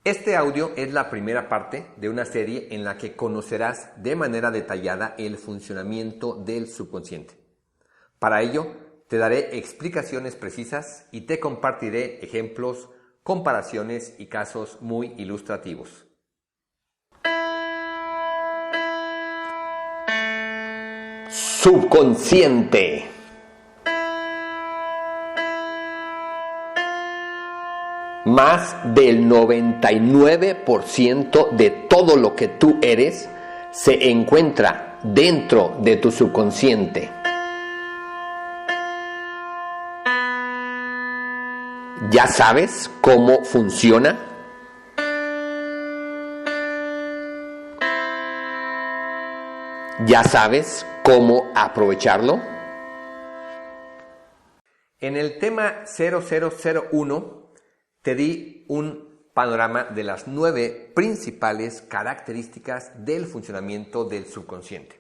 Este audio es la primera parte de una serie en la que conocerás de manera detallada el funcionamiento del subconsciente. Para ello, te daré explicaciones precisas y te compartiré ejemplos, comparaciones y casos muy ilustrativos. Subconsciente. Más del 99% de todo lo que tú eres se encuentra dentro de tu subconsciente. ¿Ya sabes cómo funciona? ¿Ya sabes cómo aprovecharlo? En el tema 0001 te di un panorama de las 9 principales características del funcionamiento del subconsciente.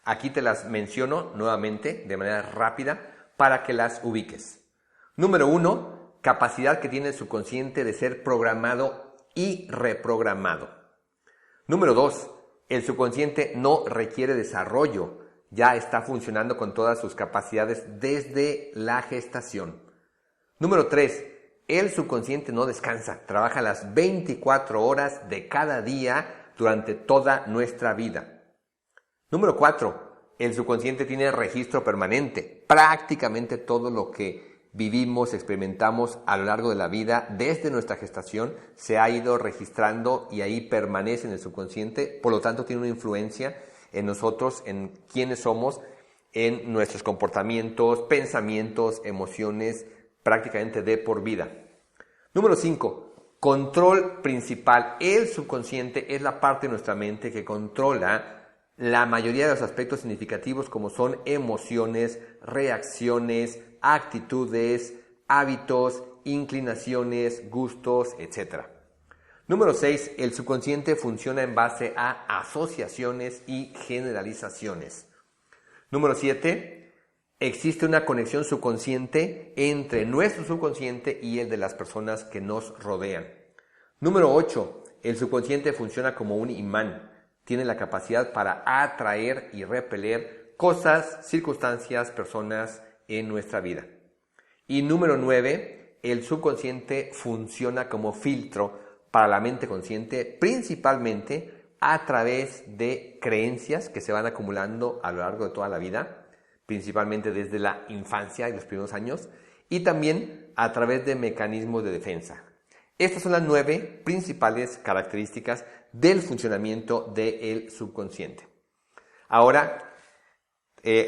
Aquí te las menciono nuevamente de manera rápida para que las ubiques. Número 1, capacidad que tiene el subconsciente de ser programado y reprogramado. Número 2, el subconsciente no requiere desarrollo, ya está funcionando con todas sus capacidades desde la gestación. Número 3, el subconsciente no descansa, trabaja las 24 horas de cada día durante toda nuestra vida. Número 4, el subconsciente tiene registro permanente. Prácticamente todo lo que vivimos, experimentamos a lo largo de la vida, desde nuestra gestación, se ha ido registrando y ahí permanece en el subconsciente. Por lo tanto, tiene una influencia en nosotros, en quiénes somos, en nuestros comportamientos, pensamientos, emociones, prácticamente de por vida. Número 5, control principal. El subconsciente es la parte de nuestra mente que controla la mayoría de los aspectos significativos como son emociones, reacciones, actitudes, hábitos, inclinaciones, gustos, etc. Número 6, el subconsciente funciona en base a asociaciones y generalizaciones. Número 7, existe una conexión subconsciente entre nuestro subconsciente y el de las personas que nos rodean. Número 8, el subconsciente funciona como un imán. Tiene la capacidad para atraer y repeler cosas, circunstancias, personas en nuestra vida. Y número 9, el subconsciente funciona como filtro para la mente consciente, principalmente a través de creencias que se van acumulando a lo largo de toda la vida, principalmente desde la infancia y los primeros años, y también a través de mecanismos de defensa. Estas son las 9 principales características del funcionamiento del subconsciente. Ahora,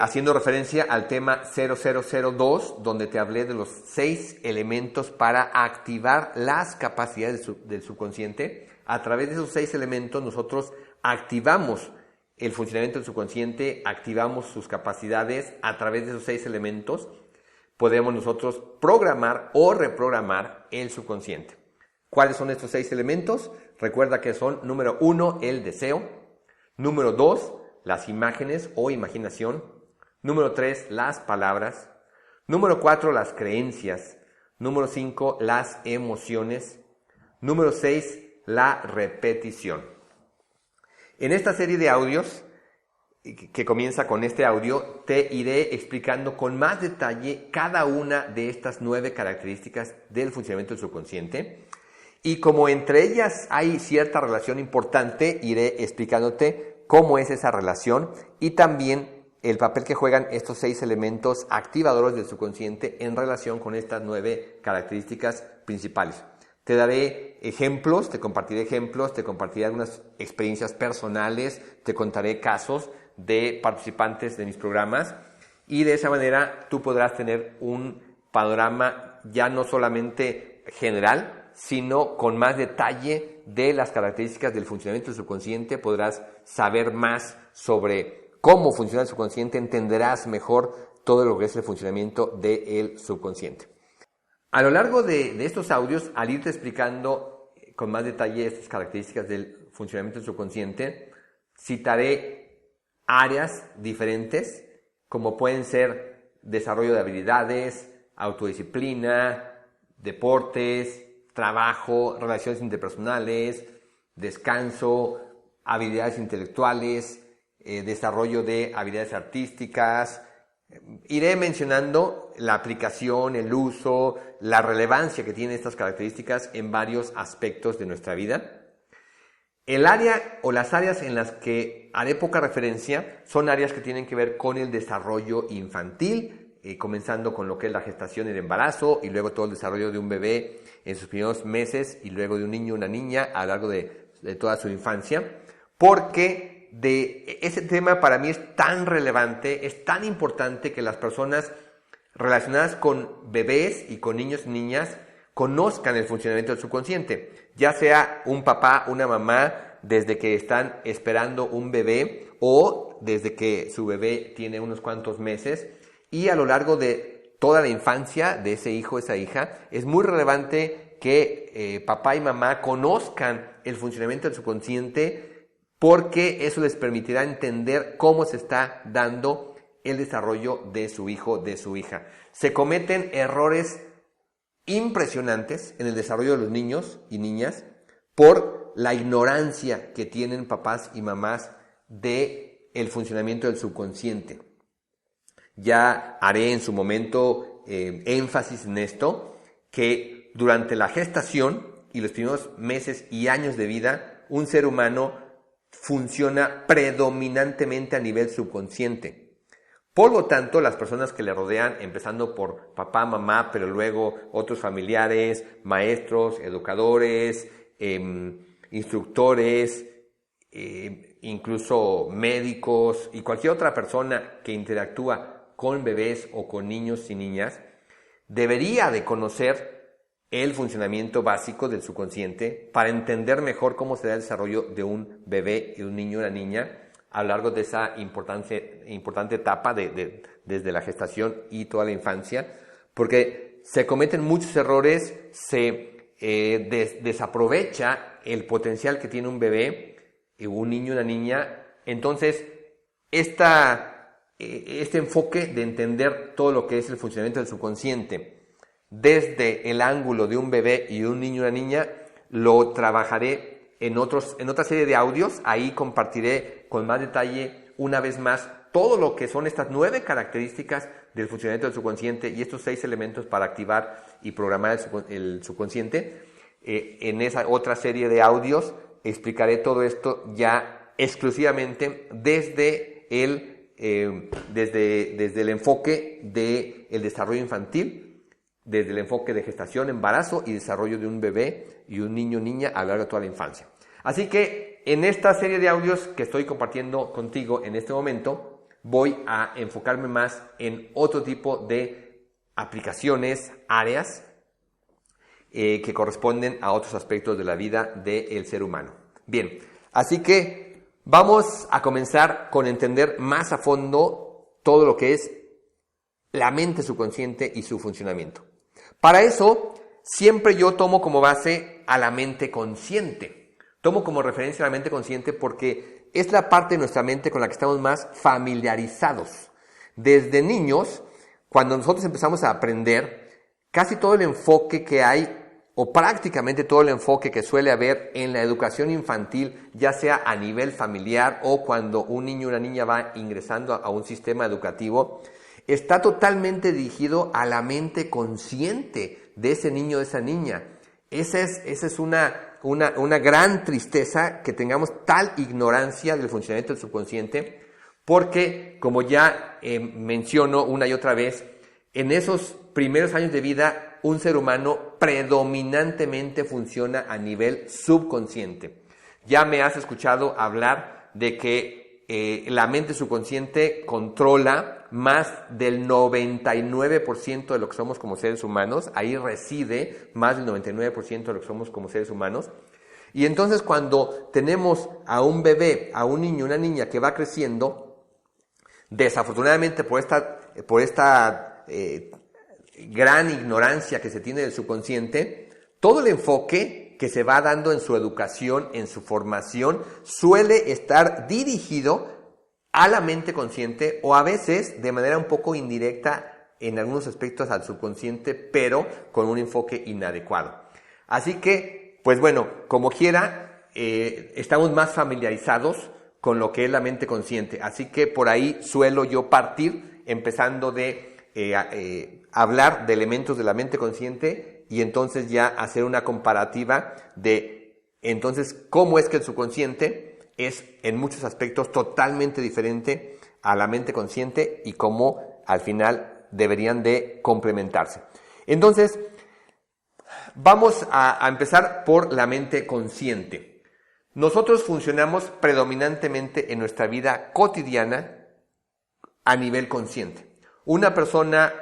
haciendo referencia al tema 0002, donde te hablé de los 6 elementos para activar las capacidades del subconsciente, a través de esos 6 elementos nosotros activamos el funcionamiento del subconsciente, activamos sus capacidades. A través de esos 6 elementos podemos nosotros programar o reprogramar el subconsciente. ¿Cuáles son estos 6 elementos? Recuerda que son: número 1, el deseo; número 2, las imágenes o imaginación; número 3, las palabras; número 4, las creencias; número 5, las emociones; número 6, la repetición. En esta serie de audios, que comienza con este audio, te iré explicando con más detalle cada una de estas 9 características del funcionamiento del subconsciente. Y como entre ellas hay cierta relación importante, iré explicándote cómo es esa relación y también el papel que juegan estos 6 elementos activadores del subconsciente en relación con estas 9 características principales. Te daré ejemplos, te compartiré algunas experiencias personales, te contaré casos de participantes de mis programas y de esa manera tú podrás tener un panorama ya no solamente general, sino con más detalle de las características del funcionamiento del subconsciente. Podrás saber más sobre cómo funciona el subconsciente, entenderás mejor todo lo que es el funcionamiento del subconsciente. A lo largo de estos audios, al irte explicando con más detalle estas características del funcionamiento del subconsciente, citaré áreas diferentes, como pueden ser desarrollo de habilidades, autodisciplina, deportes, trabajo, relaciones interpersonales, descanso, habilidades intelectuales, desarrollo de habilidades artísticas. Iré mencionando la aplicación, el uso, la relevancia que tienen estas características en varios aspectos de nuestra vida. El área o las áreas en las que haré poca referencia son áreas que tienen que ver con el desarrollo infantil, comenzando con lo que es la gestación y el embarazo, y luego todo el desarrollo de un bebé en sus primeros meses, y luego de un niño o una niña a lo largo de toda su infancia, porque de ese tema para mí es tan relevante, es tan importante que las personas relacionadas con bebés y con niños y niñas conozcan el funcionamiento del subconsciente, ya sea un papá, una mamá, desde que están esperando un bebé o desde que su bebé tiene unos cuantos meses, y a lo largo de toda la infancia de ese hijo, esa hija, es muy relevante que papá y mamá conozcan el funcionamiento del subconsciente, porque eso les permitirá entender cómo se está dando el desarrollo de su hijo, de su hija. Se cometen errores impresionantes en el desarrollo de los niños y niñas por la ignorancia que tienen papás y mamás de el funcionamiento del subconsciente. Ya haré en su momento énfasis en esto, que durante la gestación y los primeros meses y años de vida, un ser humano funciona predominantemente a nivel subconsciente. Por lo tanto, las personas que le rodean, empezando por papá, mamá, pero luego otros familiares, maestros, educadores, instructores, incluso médicos y cualquier otra persona que interactúa con bebés o con niños y niñas, debería de conocer el funcionamiento básico del subconsciente para entender mejor cómo se da el desarrollo de un bebé y un niño o una niña a lo largo de esa importante etapa desde la gestación y toda la infancia, porque se cometen muchos errores, se desaprovecha el potencial que tiene un bebé, un niño, una niña. Entonces, este enfoque de entender todo lo que es el funcionamiento del subconsciente desde el ángulo de un bebé y de un niño, una niña, lo trabajaré en otra serie de audios. Ahí compartiré con más detalle una vez más todo lo que son estas 9 características del funcionamiento del subconsciente y estos 6 elementos para activar y programar el subconsciente. En esa otra serie de audios explicaré todo esto ya exclusivamente desde el enfoque del desarrollo infantil, desde el enfoque de gestación, embarazo y desarrollo de un bebé y un niño o niña a lo largo de toda la infancia. Así que en esta serie de audios que estoy compartiendo contigo en este momento, voy a enfocarme más en otro tipo de aplicaciones, áreas que corresponden a otros aspectos de la vida del ser humano. Bien, así que vamos a comenzar con entender más a fondo todo lo que es la mente subconsciente y su funcionamiento. Para eso, siempre yo tomo como base a la mente consciente. Tomo como referencia a la mente consciente porque es la parte de nuestra mente con la que estamos más familiarizados. Desde niños, cuando nosotros empezamos a aprender, casi todo el enfoque que hay, o prácticamente todo el enfoque que suele haber en la educación infantil, ya sea a nivel familiar o cuando un niño o una niña va ingresando a un sistema educativo, está totalmente dirigido a la mente consciente de ese niño o de esa niña. Esa es una gran tristeza que tengamos tal ignorancia del funcionamiento del subconsciente, porque, como ya menciono una y otra vez, en esos primeros años de vida, un ser humano predominantemente funciona a nivel subconsciente. Ya me has escuchado hablar de que la mente subconsciente controla más del 99% de lo que somos como seres humanos. Ahí reside más del 99% de lo que somos como seres humanos. Y entonces, cuando tenemos a un bebé, a un niño, una niña que va creciendo, desafortunadamente por esta gran ignorancia que se tiene del subconsciente, todo el enfoque que se va dando en su educación, en su formación, suele estar dirigido a la mente consciente, o a veces de manera un poco indirecta en algunos aspectos al subconsciente, pero con un enfoque inadecuado. Así que, pues bueno, como quiera, estamos más familiarizados con lo que es la mente consciente. Así que por ahí suelo yo partir, empezando de hablar de elementos de la mente consciente y entonces ya hacer una comparativa de, entonces, cómo es que el subconsciente es en muchos aspectos totalmente diferente a la mente consciente y cómo al final deberían de complementarse. Entonces, vamos a empezar por la mente consciente. Nosotros funcionamos predominantemente en nuestra vida cotidiana a nivel consciente. Una persona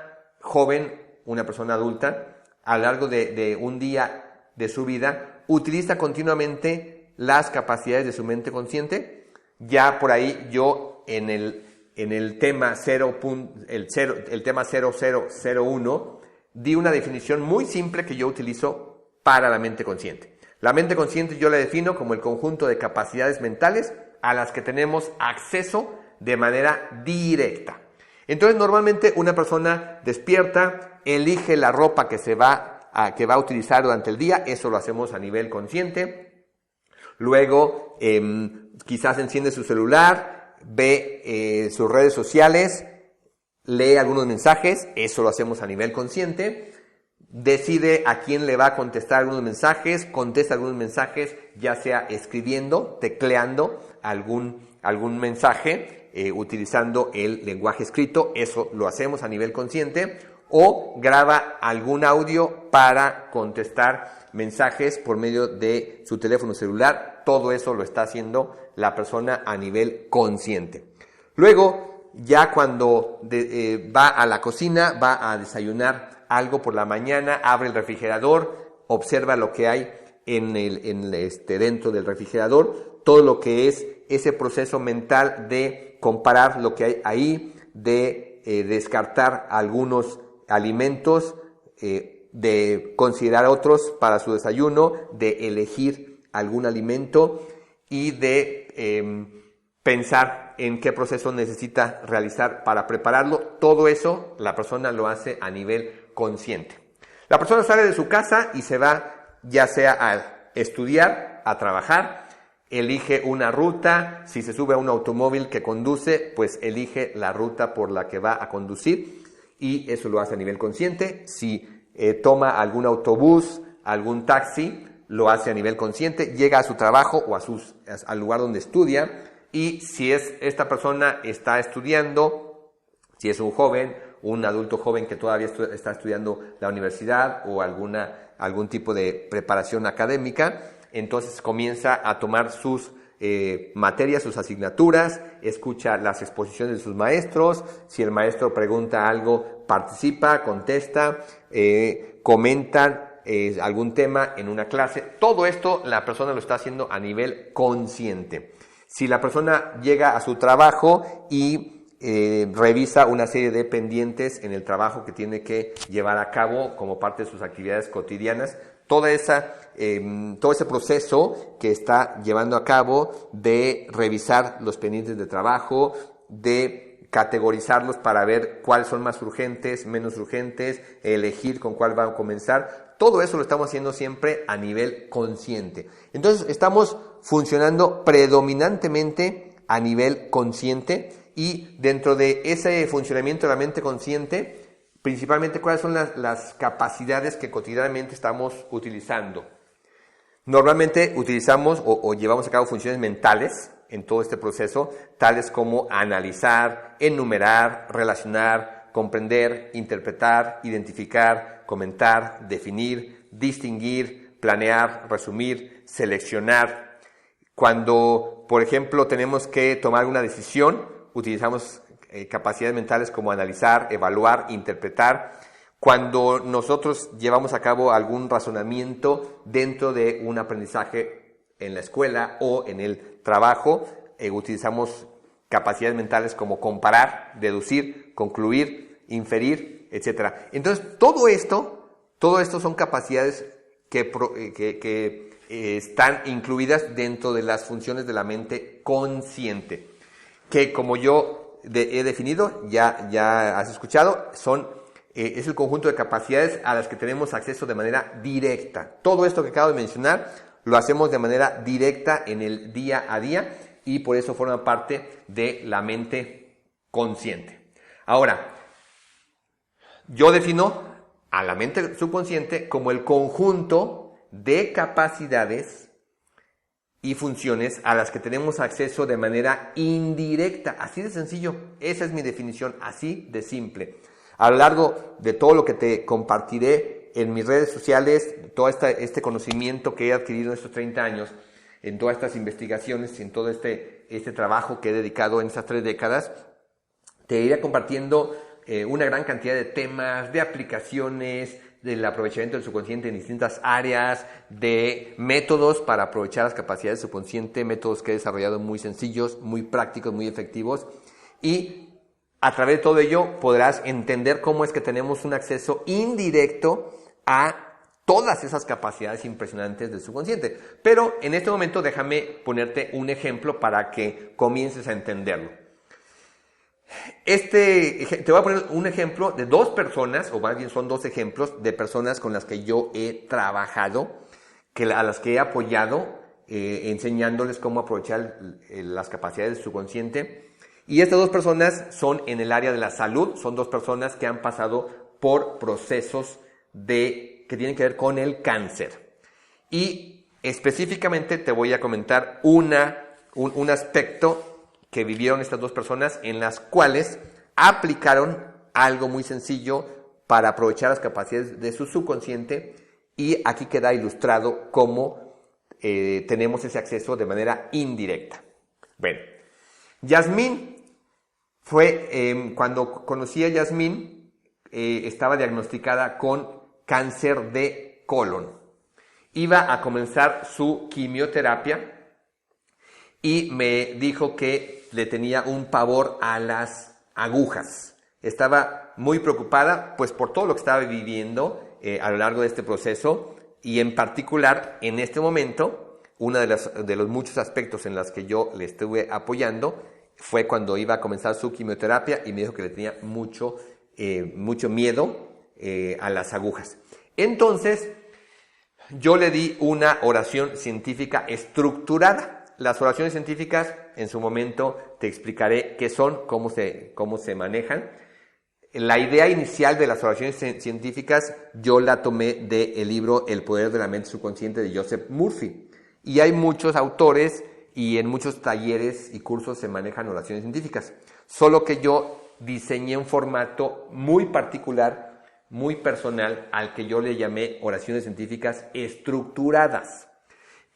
joven, una persona adulta, a lo largo de un día de su vida, utiliza continuamente las capacidades de su mente consciente. Ya por ahí yo en el tema 0001 di una definición muy simple que yo utilizo para la mente consciente. La mente consciente yo la defino como el conjunto de capacidades mentales a las que tenemos acceso de manera directa. Entonces, normalmente una persona despierta, elige la ropa que va a utilizar durante el día, eso lo hacemos a nivel consciente. Luego, quizás enciende su celular, ve sus redes sociales, lee algunos mensajes, eso lo hacemos a nivel consciente. Decide a quién le va a contestar algunos mensajes, contesta algunos mensajes, ya sea escribiendo, tecleando algún mensaje, utilizando el lenguaje escrito, eso lo hacemos a nivel consciente, o graba algún audio para contestar mensajes por medio de su teléfono celular, todo eso lo está haciendo la persona a nivel consciente. Luego, ya cuando va a la cocina, va a desayunar algo por la mañana, abre el refrigerador, observa lo que hay dentro del refrigerador, todo lo que es ese proceso mental de comparar lo que hay ahí, de descartar algunos alimentos, de considerar otros para su desayuno, de elegir algún alimento y de pensar en qué proceso necesita realizar para prepararlo. Todo eso la persona lo hace a nivel consciente. La persona sale de su casa y se va ya sea a estudiar, a trabajar, elige una ruta. Si se sube a un automóvil que conduce, pues elige la ruta por la que va a conducir y eso lo hace a nivel consciente. Si toma algún autobús, algún taxi, lo hace a nivel consciente, llega a su trabajo o al lugar donde estudia, y si esta persona está estudiando, si es un joven, un adulto joven que todavía está estudiando la universidad o algún tipo de preparación académica, entonces comienza a tomar sus materias, sus asignaturas, escucha las exposiciones de sus maestros, si el maestro pregunta algo, participa, contesta, comenta algún tema en una clase. Todo esto la persona lo está haciendo a nivel consciente. Si la persona llega a su trabajo y revisa una serie de pendientes en el trabajo que tiene que llevar a cabo como parte de sus actividades cotidianas, todo ese proceso que está llevando a cabo de revisar los pendientes de trabajo, de categorizarlos para ver cuáles son más urgentes, menos urgentes, elegir con cuál va a comenzar, todo eso lo estamos haciendo siempre a nivel consciente. Entonces estamos funcionando predominantemente a nivel consciente, y dentro de ese funcionamiento de la mente consciente, principalmente, ¿cuáles son las capacidades que cotidianamente estamos utilizando? Normalmente utilizamos o llevamos a cabo funciones mentales en todo este proceso, tales como analizar, enumerar, relacionar, comprender, interpretar, identificar, comentar, definir, distinguir, planear, resumir, seleccionar. Cuando, por ejemplo, tenemos que tomar una decisión, utilizamos capacidades mentales como analizar, evaluar, interpretar. Cuando nosotros llevamos a cabo algún razonamiento dentro de un aprendizaje en la escuela o en el trabajo, utilizamos capacidades mentales como comparar, deducir, concluir, inferir, etc. Entonces, todo esto son capacidades que están incluidas dentro de las funciones de la mente consciente, que como yo he definido, ya has escuchado, son es el conjunto de capacidades a las que tenemos acceso de manera directa. Todo esto que acabo de mencionar lo hacemos de manera directa en el día a día y por eso forma parte de la mente consciente. Ahora, yo defino a la mente subconsciente como el conjunto de capacidades y funciones a las que tenemos acceso de manera indirecta. Así de sencillo, esa es mi definición, así de simple. A lo largo de todo lo que te compartiré en mis redes sociales, todo este conocimiento que he adquirido en estos 30 años, en todas estas investigaciones, en todo este trabajo que he dedicado en estas 3 décadas, te iré compartiendo una gran cantidad de temas, de aplicaciones, del aprovechamiento del subconsciente en distintas áreas, de métodos para aprovechar las capacidades del subconsciente, métodos que he desarrollado muy sencillos, muy prácticos, muy efectivos, y a través de todo ello podrás entender cómo es que tenemos un acceso indirecto a todas esas capacidades impresionantes del subconsciente. Pero en este momento déjame ponerte un ejemplo para que comiences a entenderlo. Te voy a poner un ejemplo de 2 personas, o más bien son 2 ejemplos de personas con las que yo he trabajado, a las que he apoyado, enseñándoles cómo aprovechar las capacidades del subconsciente. Y estas 2 personas son en el área de la salud, son 2 personas que han pasado por procesos que tienen que ver con el cáncer. Y específicamente te voy a comentar un aspecto que vivieron estas 2 personas en las cuales aplicaron algo muy sencillo para aprovechar las capacidades de su subconsciente, y aquí queda ilustrado cómo tenemos ese acceso de manera indirecta. Bueno, Yasmín cuando conocí a Yasmín, estaba diagnosticada con cáncer de colon. Iba a comenzar su quimioterapia y me dijo que le tenía un pavor a las agujas. Estaba muy preocupada pues por todo lo que estaba viviendo a lo largo de este proceso, y en particular en este momento uno de los muchos aspectos en los que yo le estuve apoyando fue cuando iba a comenzar su quimioterapia, y me dijo que le tenía mucho miedo a las agujas. Entonces yo le di una oración científica estructurada. Las oraciones científicas, en su momento te explicaré qué son, cómo se manejan. La idea inicial de las oraciones científicas yo la tomé del libro El poder de la mente subconsciente de Joseph Murphy. Y hay muchos autores y en muchos talleres y cursos se manejan oraciones científicas. Solo que yo diseñé un formato muy particular, muy personal, al que yo le llamé oraciones científicas estructuradas.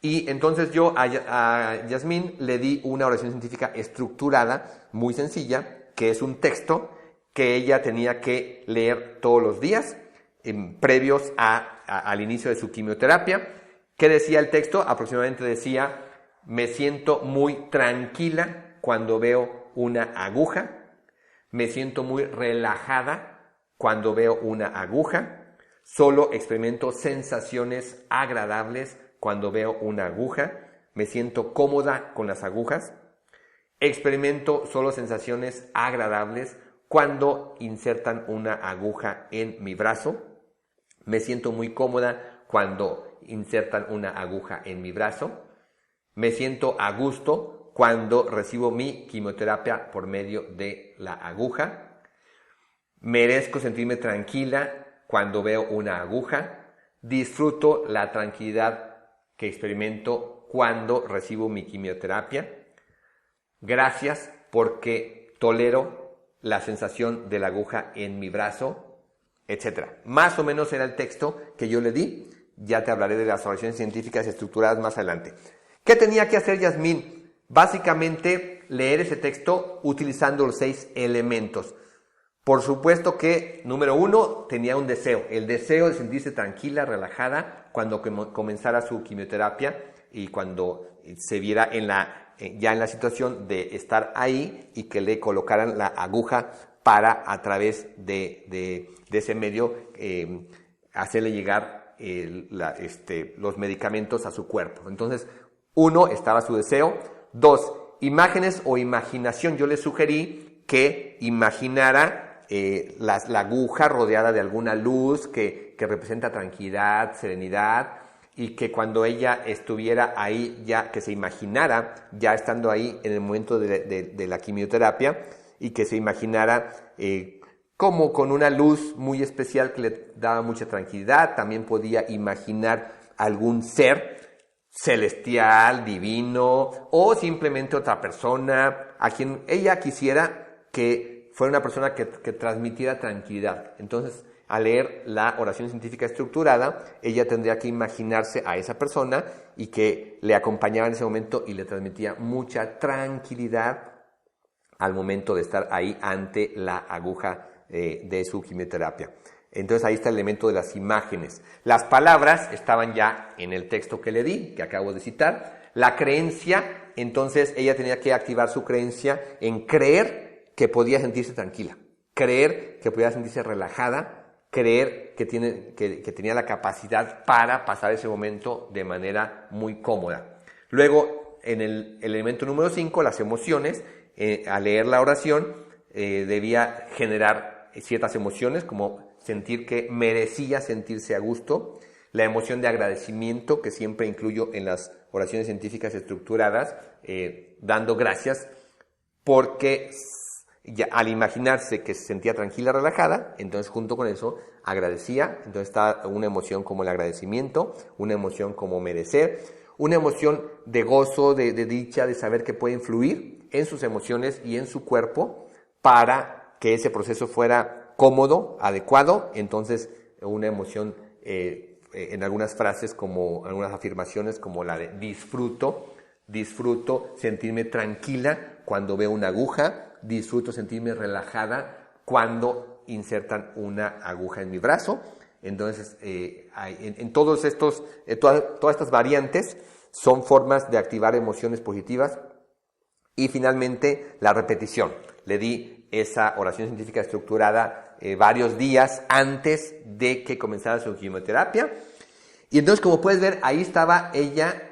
Y entonces yo a Yasmín le di una oración científica estructurada, muy sencilla, que es un texto que ella tenía que leer todos los días, previos al inicio de su quimioterapia. ¿Qué decía el texto? Aproximadamente decía: me siento muy tranquila cuando veo una aguja, me siento muy relajada cuando veo una aguja, solo experimento sensaciones agradables cuando veo una aguja, me siento cómoda con las agujas, experimento solo sensaciones agradables cuando insertan una aguja en mi brazo, me siento muy cómoda cuando insertan una aguja en mi brazo, me siento a gusto cuando recibo mi quimioterapia por medio de la aguja, merezco sentirme tranquila cuando veo una aguja, disfruto la tranquilidad que experimento cuando recibo mi quimioterapia, gracias porque tolero la sensación de la aguja en mi brazo, etc. Más o menos era el texto que yo le di. Ya te hablaré de las oraciones científicas estructuradas más adelante. ¿Qué tenía que hacer Yasmín? Básicamente leer ese texto utilizando los 6 elementos. Por supuesto que, número 1, tenía un deseo. El deseo de sentirse tranquila, relajada, cuando comenzara su quimioterapia y cuando se viera ya en la situación de estar ahí y que le colocaran la aguja para, a través de ese medio, hacerle llegar los medicamentos a su cuerpo. Entonces, 1, estaba su deseo. 2, imágenes o imaginación. Yo le sugerí que imaginara la aguja rodeada de alguna luz que representa tranquilidad, serenidad, y que cuando ella estuviera ahí, ya que se imaginara, ya estando ahí en el momento de la quimioterapia, y que se imaginara como con una luz muy especial que le daba mucha tranquilidad. También podía imaginar algún ser celestial, divino, o simplemente otra persona a quien ella quisiera que fuera una persona que transmitiera tranquilidad. Entonces, al leer la oración científica estructurada, ella tendría que imaginarse a esa persona y que le acompañaba en ese momento y le transmitía mucha tranquilidad al momento de estar ahí ante la aguja de su quimioterapia. Entonces ahí está el elemento de las imágenes. Las palabras estaban ya en el texto que le di, que acabo de citar. La creencia, entonces ella tenía que activar su creencia en creer que podía sentirse tranquila, creer que podía sentirse relajada, creer que tenía la capacidad para pasar ese momento de manera muy cómoda. Luego, en el elemento número 5, las emociones, al leer la oración, debía generar ciertas emociones, como sentir que merecía sentirse a gusto, la emoción de agradecimiento, que siempre incluyo en las oraciones científicas estructuradas, dando gracias, porque ya, al imaginarse que se sentía tranquila, relajada, entonces junto con eso agradecía. Entonces está una emoción como el agradecimiento, una emoción como merecer, una emoción de gozo, de dicha, de saber que puede influir en sus emociones y en su cuerpo para que ese proceso fuera cómodo, adecuado. Entonces una emoción en algunas frases, como algunas afirmaciones, como la de disfruto sentirme tranquila cuando veo una aguja, disfruto sentirme relajada cuando insertan una aguja en mi brazo. Entonces, en todos estos, todas estas variantes son formas de activar emociones positivas. Y finalmente, la repetición. Le di esa oración científica estructurada varios días antes de que comenzara su quimioterapia. Y entonces, como puedes ver, ahí estaba ella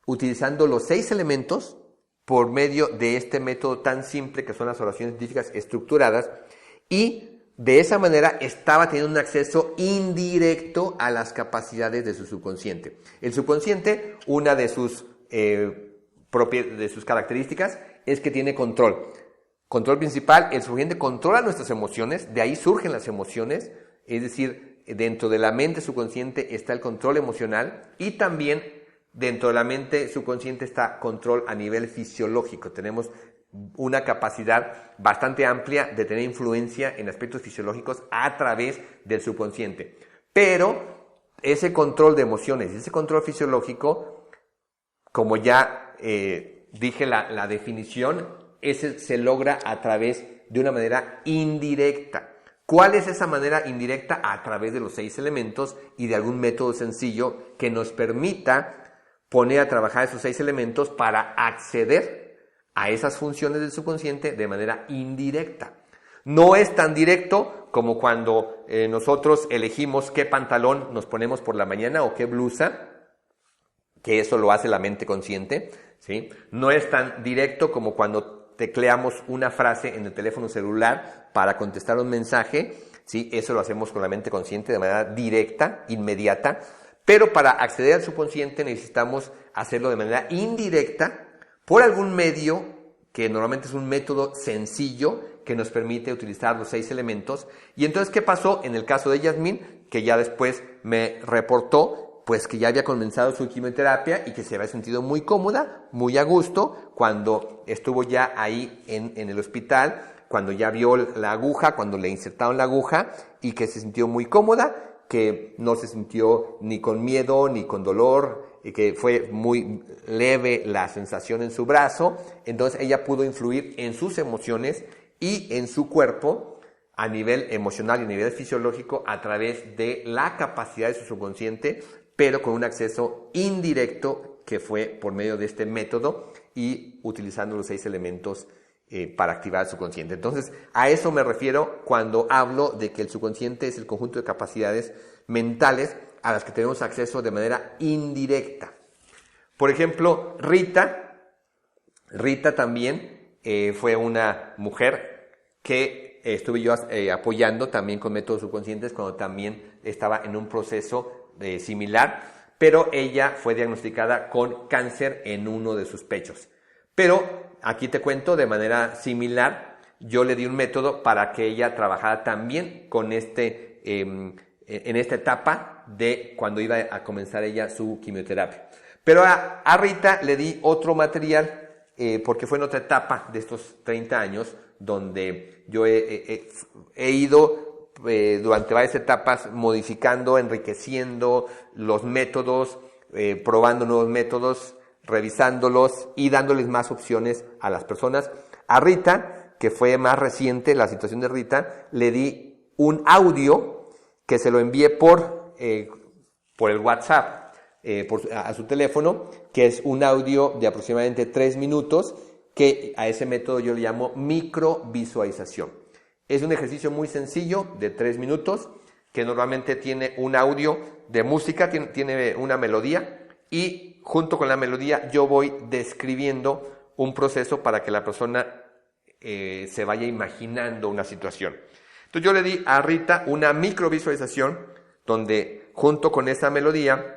utilizando los 6 elementos por medio de este método tan simple que son las oraciones científicas estructuradas, y de esa manera estaba teniendo un acceso indirecto a las capacidades de su subconsciente. El subconsciente, una de sus características es que tiene control. Control principal, el subconsciente controla nuestras emociones, de ahí surgen las emociones, es decir, dentro de la mente subconsciente está el control emocional, y también dentro de la mente subconsciente está control a nivel fisiológico. Tenemos una capacidad bastante amplia de tener influencia en aspectos fisiológicos a través del subconsciente. Pero ese control de emociones, ese control fisiológico, como ya dije la definición, ese se logra a través de una manera indirecta. ¿Cuál es esa manera indirecta? A través de los 6 elementos y de algún método sencillo que nos permita poner a trabajar esos 6 elementos para acceder a esas funciones del subconsciente de manera indirecta. No es tan directo como cuando nosotros elegimos qué pantalón nos ponemos por la mañana o qué blusa, que eso lo hace la mente consciente, ¿sí? No es tan directo como cuando tecleamos una frase en el teléfono celular para contestar un mensaje, ¿sí? Eso lo hacemos con la mente consciente de manera directa, inmediata. Pero para acceder al subconsciente necesitamos hacerlo de manera indirecta por algún medio que normalmente es un método sencillo que nos permite utilizar los 6 elementos. Y entonces, ¿qué pasó en el caso de Yasmín? Que ya después me reportó pues que ya había comenzado su quimioterapia y que se había sentido muy cómoda, muy a gusto cuando estuvo ya ahí en el hospital, cuando ya vio la aguja, cuando le insertaron la aguja, y que se sintió muy cómoda, que no se sintió ni con miedo ni con dolor, y que fue muy leve la sensación en su brazo. Entonces ella pudo influir en sus emociones y en su cuerpo a nivel emocional y a nivel fisiológico a través de la capacidad de su subconsciente, pero con un acceso indirecto que fue por medio de este método y utilizando los 6 elementos para activar el subconsciente. Entonces, a eso me refiero cuando hablo de que el subconsciente es el conjunto de capacidades mentales a las que tenemos acceso de manera indirecta. Por ejemplo, Rita también fue una mujer que estuve yo apoyando también con métodos subconscientes cuando también estaba en un proceso similar, pero ella fue diagnosticada con cáncer en uno de sus pechos. Pero aquí te cuento de manera similar, yo le di un método para que ella trabajara también con en esta etapa de cuando iba a comenzar ella su quimioterapia. Pero a Rita le di otro material porque fue en otra etapa de estos 30 años donde yo he ido durante varias etapas modificando, enriqueciendo los métodos, probando nuevos métodos, revisándolos y dándoles más opciones a las personas. A Rita, que fue más reciente la situación de Rita, le di un audio que se lo envié por el WhatsApp a su teléfono, que es un audio de aproximadamente 3 minutos, que a ese método yo le llamo microvisualización. Es un ejercicio muy sencillo de 3 minutos, que normalmente tiene un audio de música, tiene una melodía, y junto con la melodía yo voy describiendo un proceso para que la persona se vaya imaginando una situación. Entonces yo le di a Rita una microvisualización donde junto con esa melodía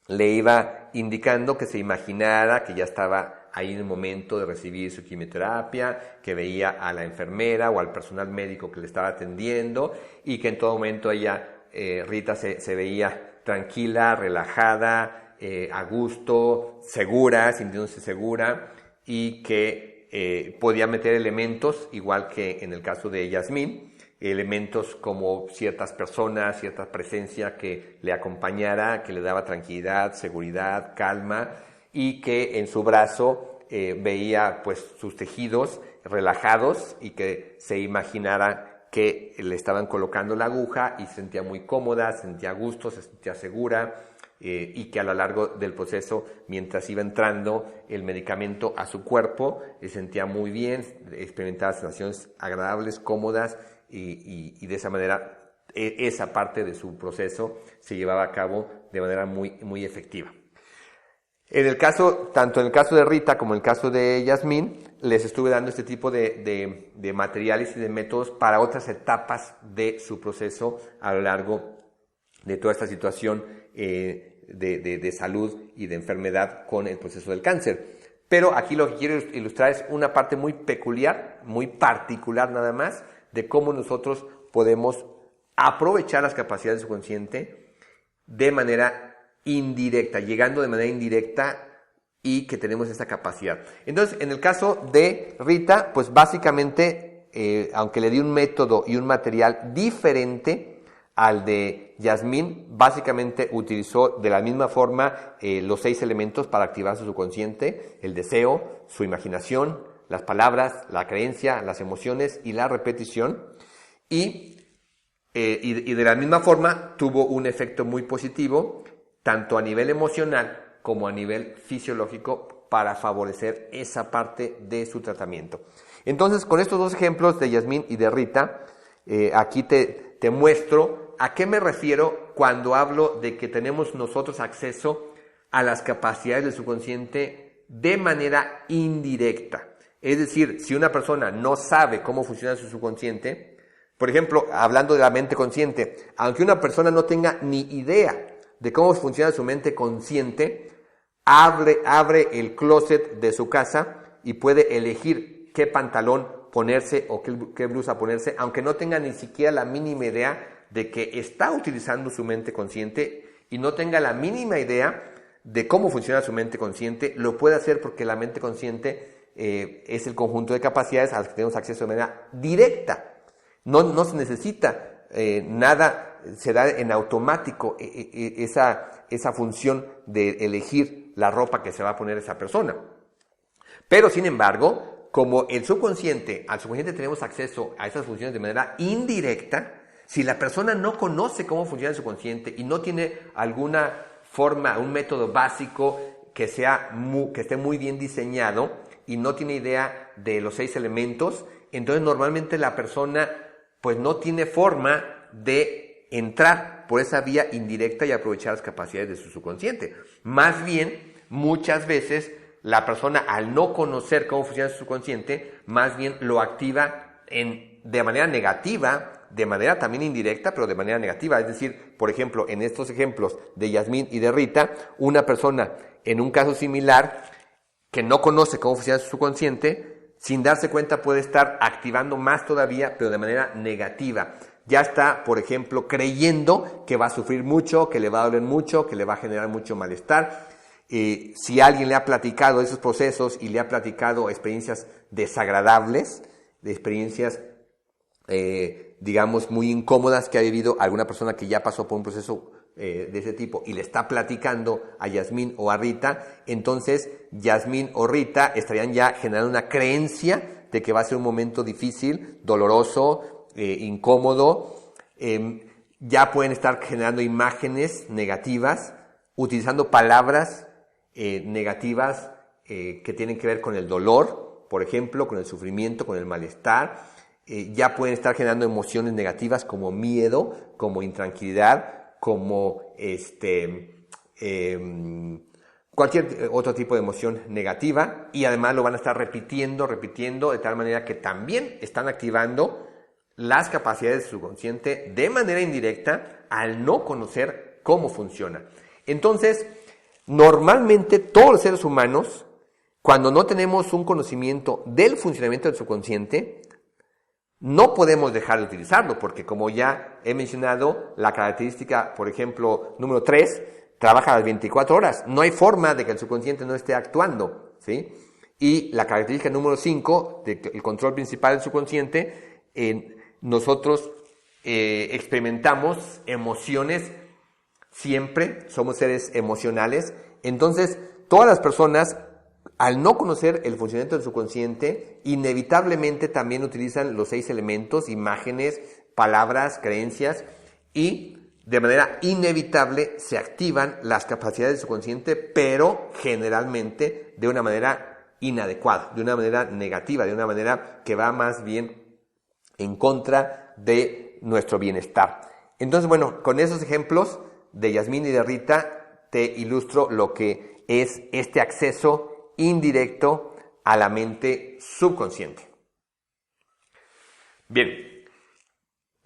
le iba indicando que se imaginara que ya estaba ahí en el momento de recibir su quimioterapia, que veía a la enfermera o al personal médico que le estaba atendiendo y que en todo momento Rita se veía tranquila, relajada, a gusto, segura, sintiéndose segura y que podía meter elementos, igual que en el caso de Yasmín, elementos como ciertas personas, cierta presencia que le acompañara, que le daba tranquilidad, seguridad, calma, y que en su brazo veía pues sus tejidos relajados y que se imaginara que le estaban colocando la aguja y se sentía muy cómoda, se sentía a gusto, se sentía segura, y que a lo largo del proceso, mientras iba entrando el medicamento a su cuerpo, se sentía muy bien, experimentaba sensaciones agradables, cómodas, y de esa manera esa parte de su proceso se llevaba a cabo de manera muy, muy efectiva. Tanto en el caso de Rita como en el caso de Yasmín, les estuve dando este tipo de materiales y de métodos para otras etapas de su proceso a lo largo de toda esta situación de salud y de enfermedad con el proceso del cáncer. Pero aquí lo que quiero ilustrar es una parte muy peculiar, muy particular nada más, de cómo nosotros podemos aprovechar las capacidades del subconsciente de manera indirecta, llegando de manera indirecta y que tenemos esa capacidad. Entonces, en el caso de Rita, pues básicamente, aunque le di un método y un material diferente al de Yasmín, básicamente utilizó de la misma forma los 6 elementos para activar su subconsciente: el deseo, su imaginación, las palabras, la creencia, las emociones y la repetición. Y de la misma forma tuvo un efecto muy positivo, tanto a nivel emocional como a nivel fisiológico, para favorecer esa parte de su tratamiento. Entonces, con estos 2 ejemplos de Yasmín y de Rita, aquí te muestro a qué me refiero cuando hablo de que tenemos nosotros acceso a las capacidades del subconsciente de manera indirecta. Es decir, si una persona no sabe cómo funciona su subconsciente, por ejemplo, hablando de la mente consciente, aunque una persona no tenga ni idea de cómo funciona su mente consciente, abre el closet de su casa y puede elegir qué pantalón ponerse o qué blusa ponerse, aunque no tenga ni siquiera la mínima idea de que está utilizando su mente consciente y no tenga la mínima idea de cómo funciona su mente consciente. Lo puede hacer porque la mente consciente es el conjunto de capacidades a las que tenemos acceso de manera directa. No se necesita nada, se da en automático esa función de elegir la ropa que se va a poner esa persona. Pero, sin embargo, como al subconsciente tenemos acceso a esas funciones de manera indirecta, si la persona no conoce cómo funciona el subconsciente y no tiene alguna forma, un método básico que esté muy bien diseñado y no tiene idea de los 6 elementos, entonces normalmente la persona pues no tiene forma de entrar por esa vía indirecta y aprovechar las capacidades de su subconsciente. Más bien, muchas veces la persona, al no conocer cómo funciona su subconsciente, más bien lo activa en de manera negativa, de manera también indirecta, pero de manera negativa. Es decir, por ejemplo, en estos ejemplos de Yasmín y de Rita, una persona en un caso similar que no conoce cómo funciona su subconsciente, sin darse cuenta puede estar activando más todavía, pero de manera negativa. Ya está, por ejemplo, creyendo que va a sufrir mucho, que le va a doler mucho, que le va a generar mucho malestar. Si alguien le ha platicado esos procesos y le ha platicado experiencias desagradables, de experiencias, digamos, muy incómodas que ha vivido alguna persona que ya pasó por un proceso de ese tipo y le está platicando a Yasmín o a Rita, entonces Yasmín o Rita estarían ya generando una creencia de que va a ser un momento difícil, doloroso, incómodo. Ya pueden estar generando imágenes negativas, utilizando palabras negativas que tienen que ver con el dolor, por ejemplo, con el sufrimiento, con el malestar. Ya pueden estar generando emociones negativas como miedo, como intranquilidad, como cualquier otro tipo de emoción negativa, y además lo van a estar repitiendo de tal manera que también están activando las capacidades de su subconsciente de manera indirecta al no conocer cómo funciona. Entonces, normalmente todos los seres humanos, cuando no tenemos un conocimiento del funcionamiento del subconsciente, no podemos dejar de utilizarlo, porque como ya he mencionado, la característica, por ejemplo, número 3, trabaja las 24 horas. No hay forma de que el subconsciente no esté actuando, ¿sí? Y la característica número 5, el control principal del subconsciente, nosotros experimentamos emociones siempre, somos seres emocionales. Entonces, todas las personas, al no conocer el funcionamiento del subconsciente, inevitablemente también utilizan los 6 elementos, imágenes, palabras, creencias, y de manera inevitable se activan las capacidades del subconsciente, pero generalmente de una manera inadecuada, de una manera negativa, de una manera que va más bien en contra de nuestro bienestar. Entonces, bueno, con esos ejemplos de Yasmín y de Rita te ilustro lo que es este acceso indirecto a la mente subconsciente. Bien,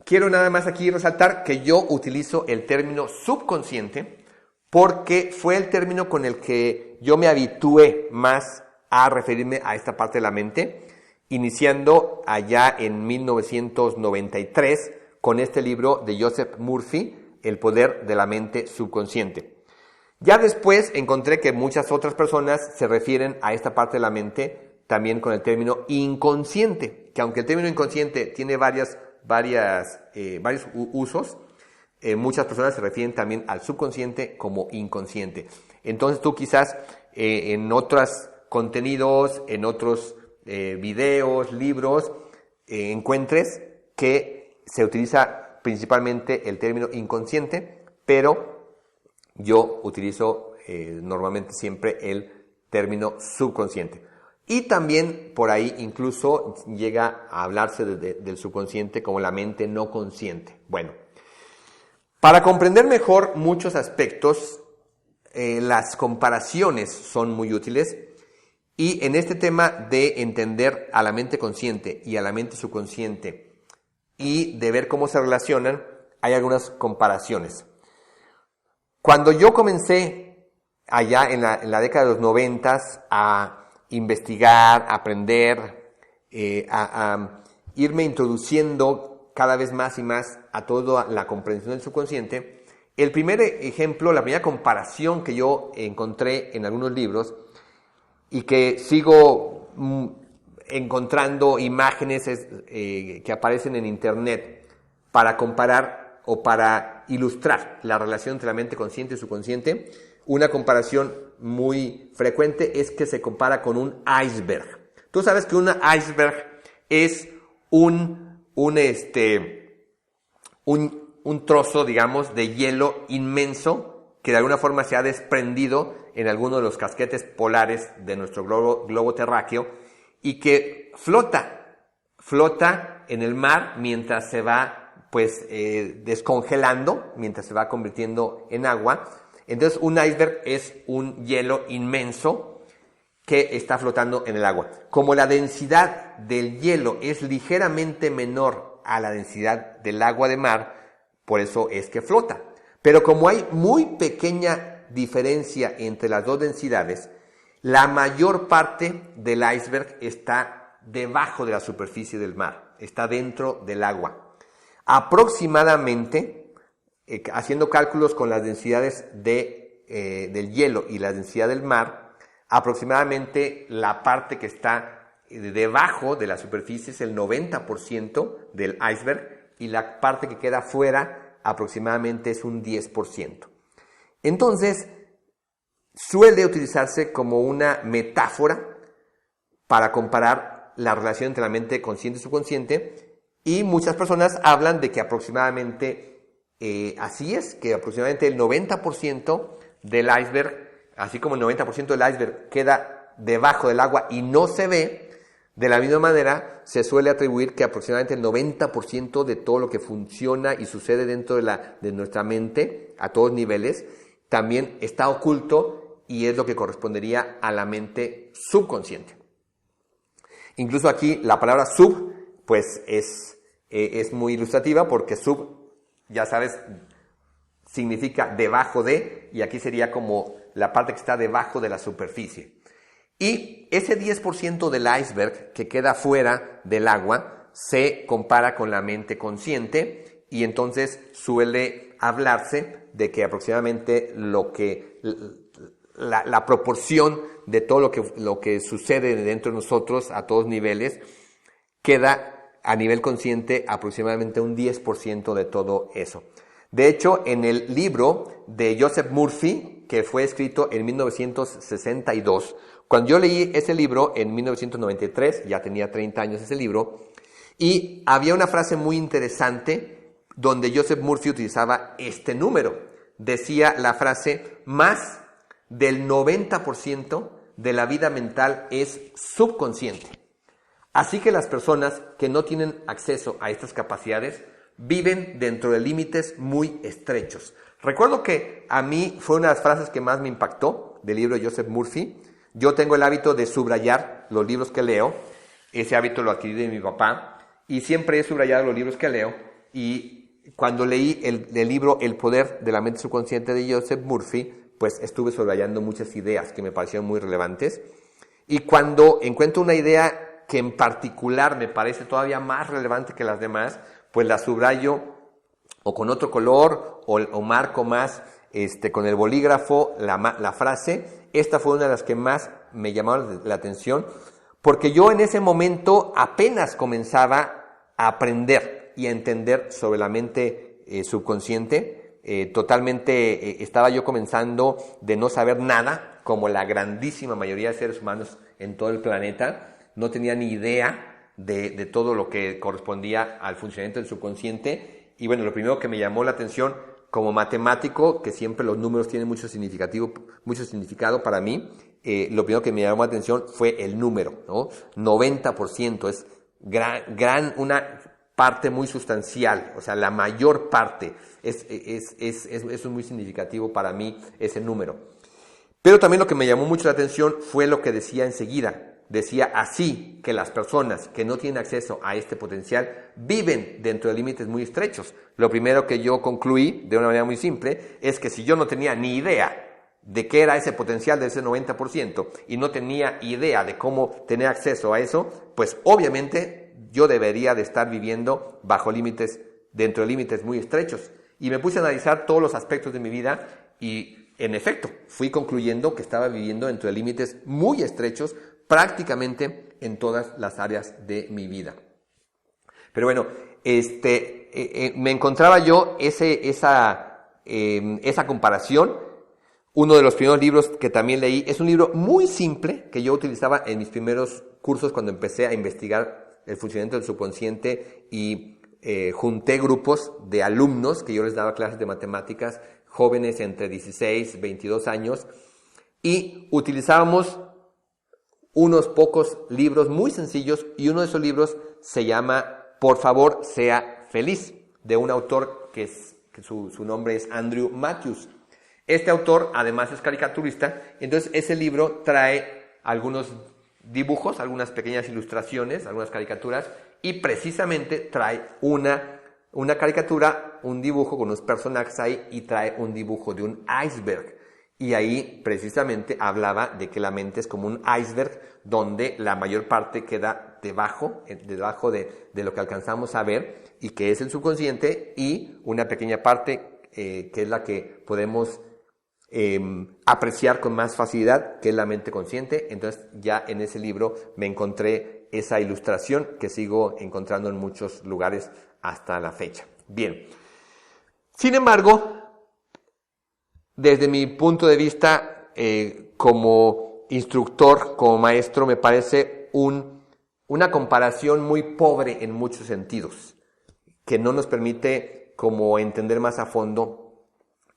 quiero nada más aquí resaltar que yo utilizo el término subconsciente porque fue el término con el que yo me habitué más a referirme a esta parte de la mente, iniciando allá en 1993 con este libro de Joseph Murphy, El poder de la mente subconsciente. Ya después encontré que muchas otras personas se refieren a esta parte de la mente también con el término inconsciente, que aunque el término inconsciente tiene varios usos, muchas personas se refieren también al subconsciente como inconsciente. Entonces tú quizás en otros contenidos, en otros videos, libros, encuentres que se utiliza principalmente el término inconsciente, pero yo utilizo normalmente siempre el término subconsciente. Y también por ahí incluso llega a hablarse del subconsciente como la mente no consciente. Bueno, para comprender mejor muchos aspectos, las comparaciones son muy útiles. Y en este tema de entender a la mente consciente y a la mente subconsciente y de ver cómo se relacionan, hay algunas comparaciones. Cuando yo comencé allá en la década de los 90 a investigar, a aprender, a irme introduciendo cada vez más y más a toda la comprensión del subconsciente, el primer ejemplo, la primera comparación que yo encontré en algunos libros y que sigo encontrando imágenes que aparecen en internet para comparar o para ilustrar la relación entre la mente consciente y subconsciente, una comparación muy frecuente es que se compara con un iceberg. Tú sabes que un iceberg es un trozo, digamos, de hielo inmenso que de alguna forma se ha desprendido en alguno de los casquetes polares de nuestro globo terráqueo y que flota en el mar mientras se va descongelando, mientras se va convirtiendo en agua. Entonces un iceberg es un hielo inmenso que está flotando en el agua. Como la densidad del hielo es ligeramente menor a la densidad del agua de mar, por eso es que flota. Pero como hay muy pequeña diferencia entre las dos densidades, la mayor parte del iceberg está debajo de la superficie del mar, está dentro del agua. Aproximadamente, haciendo cálculos con las densidades del hielo y la densidad del mar, aproximadamente la parte que está debajo de la superficie es el 90% del iceberg y la parte que queda fuera aproximadamente es un 10%. Entonces, suele utilizarse como una metáfora para comparar la relación entre la mente consciente y subconsciente, y muchas personas hablan de que aproximadamente así es, que aproximadamente el 90% del iceberg, así como el 90% del iceberg queda debajo del agua y no se ve, de la misma manera se suele atribuir que aproximadamente el 90% de todo lo que funciona y sucede dentro de nuestra mente, a todos niveles, también está oculto y es lo que correspondería a la mente subconsciente. Incluso aquí la palabra sub, pues es muy ilustrativa porque sub, ya sabes, significa debajo de, y aquí sería como la parte que está debajo de la superficie. Y ese 10% del iceberg que queda fuera del agua se compara con la mente consciente y entonces suele hablarse de que aproximadamente la proporción de todo lo que sucede dentro de nosotros a todos niveles queda a nivel consciente aproximadamente un 10% de todo eso. De hecho, en el libro de Joseph Murphy, que fue escrito en 1962, cuando yo leí ese libro en 1993, ya tenía 30 años ese libro, y había una frase muy interesante donde Joseph Murphy utilizaba este número. Decía la frase, más del 90% de la vida mental es subconsciente. Así que las personas que no tienen acceso a estas capacidades viven dentro de límites muy estrechos. Recuerdo que a mí fue una de las frases que más me impactó del libro de Joseph Murphy. Yo tengo el hábito de subrayar los libros que leo. Ese hábito lo adquirí de mi papá y siempre he subrayado los libros que leo. Y cuando leí el libro El poder de la mente subconsciente de Joseph Murphy, pues estuve subrayando muchas ideas que me parecieron muy relevantes. Y cuando encuentro una idea que en particular me parece todavía más relevante que las demás, pues la subrayo o con otro color o marco más con el bolígrafo la frase. Esta fue una de las que más me llamaron la atención porque yo en ese momento apenas comenzaba a aprender y a entender sobre la mente subconsciente. Totalmente estaba yo comenzando de no saber nada, como la grandísima mayoría de seres humanos en todo el planeta. No tenía ni idea de todo lo que correspondía al funcionamiento del subconsciente. Y bueno, lo primero que me llamó la atención como matemático, que siempre los números tienen mucho significado para mí, lo primero que me llamó la atención fue el número, ¿no? 90% es una parte muy sustancial, o sea, la mayor parte es muy significativo para mí ese número. Pero también lo que me llamó mucho la atención fue lo que decía enseguida. Decía así que las personas que no tienen acceso a este potencial viven dentro de límites muy estrechos. Lo primero que yo concluí de una manera muy simple es que si yo no tenía ni idea de qué era ese potencial de ese 90% y no tenía idea de cómo tener acceso a eso, pues obviamente yo debería de estar viviendo dentro de límites muy estrechos. Y me puse a analizar todos los aspectos de mi vida y en efecto fui concluyendo que estaba viviendo dentro de límites muy estrechos prácticamente en todas las áreas de mi vida. Pero bueno, me encontraba yo esa comparación. Uno de los primeros libros que también leí es un libro muy simple que yo utilizaba en mis primeros cursos cuando empecé a investigar el funcionamiento del subconsciente y junté grupos de alumnos que yo les daba clases de matemáticas, jóvenes entre 16 y 22 años, y utilizábamos unos pocos libros muy sencillos, y uno de esos libros se llama Por favor, sea feliz, de un autor que su nombre es Andrew Matthews. Este autor además es caricaturista, entonces ese libro trae algunos dibujos, algunas pequeñas ilustraciones, algunas caricaturas, y precisamente trae una caricatura, un dibujo con unos personajes ahí, y trae un dibujo de un iceberg. Y ahí precisamente hablaba de que la mente es como un iceberg donde la mayor parte queda debajo de lo que alcanzamos a ver, y que es el subconsciente, y una pequeña parte que es la que podemos apreciar con más facilidad, que es la mente consciente. Entonces ya en ese libro me encontré esa ilustración que sigo encontrando en muchos lugares hasta la fecha. Bien, sin embargo, desde mi punto de vista como instructor, como maestro, me parece una comparación muy pobre en muchos sentidos, que no nos permite como entender más a fondo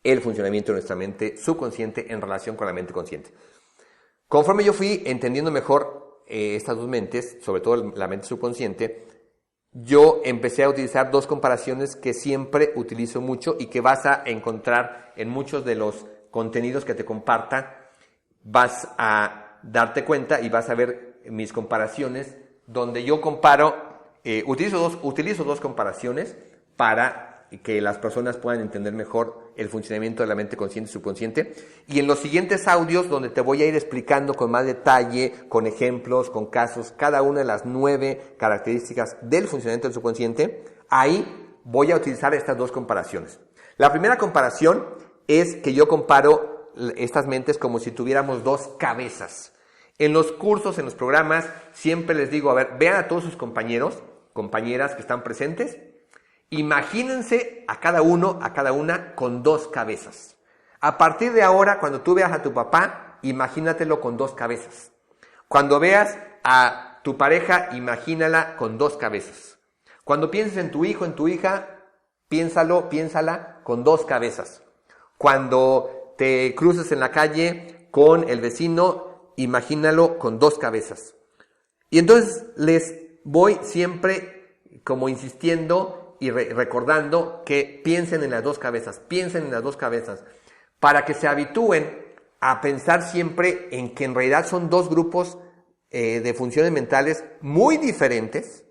el funcionamiento de nuestra mente subconsciente en relación con la mente consciente. Conforme yo fui entendiendo mejor estas dos mentes, sobre todo la mente subconsciente, yo empecé a utilizar dos comparaciones que siempre utilizo mucho y que vas a encontrar en muchos de los contenidos que te comparta. Vas a darte cuenta y vas a ver mis comparaciones donde yo comparo, utilizo dos comparaciones para que las personas puedan entender mejor el funcionamiento de la mente consciente y subconsciente. Y en los siguientes audios, donde te voy a ir explicando con más detalle, con ejemplos, con casos, cada una de las 9 características del funcionamiento del subconsciente, ahí voy a utilizar estas dos comparaciones. La primera comparación es que yo comparo estas mentes como si tuviéramos dos cabezas. En los cursos, en los programas, siempre les digo, a ver, vean a todos sus compañeros, compañeras que están presentes. Imagínense a cada uno, a cada una con dos cabezas. A partir de ahora, cuando tú veas a tu papá, imagínatelo con dos cabezas. Cuando veas a tu pareja, imagínala con dos cabezas. Cuando pienses en tu hijo, en tu hija, piénsala con dos cabezas. Cuando te cruces en la calle con el vecino, imagínalo con dos cabezas. Y entonces les voy siempre como insistiendo y recordando que piensen en las dos cabezas, para que se habitúen a pensar siempre en que en realidad son dos grupos de funciones mentales muy diferentes,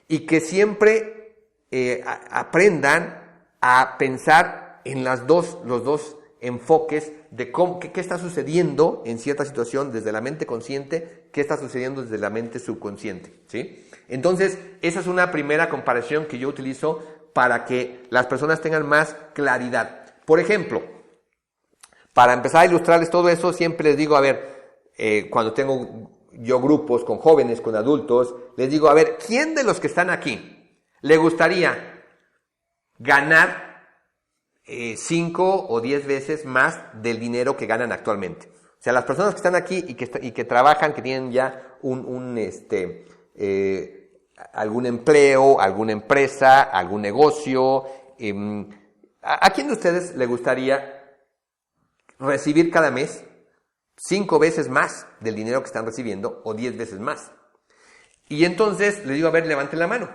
y que siempre aprendan a pensar en los dos enfoques de qué está sucediendo en cierta situación desde la mente consciente, qué está sucediendo desde la mente subconsciente, ¿sí? Entonces, esa es una primera comparación que yo utilizo para que las personas tengan más claridad. Por ejemplo, para empezar a ilustrarles todo eso, siempre les digo, a ver, cuando tengo yo grupos con jóvenes, con adultos, les digo, a ver, ¿quién de los que están aquí le gustaría ganar 5 o 10 veces más del dinero que ganan actualmente? O sea, las personas que están aquí y que trabajan, que tienen ya algún empleo, alguna empresa, algún negocio. ¿A quién de ustedes le gustaría recibir cada mes 5 veces más del dinero que están recibiendo, o 10 veces más? Y entonces les digo, a ver, levanten la mano.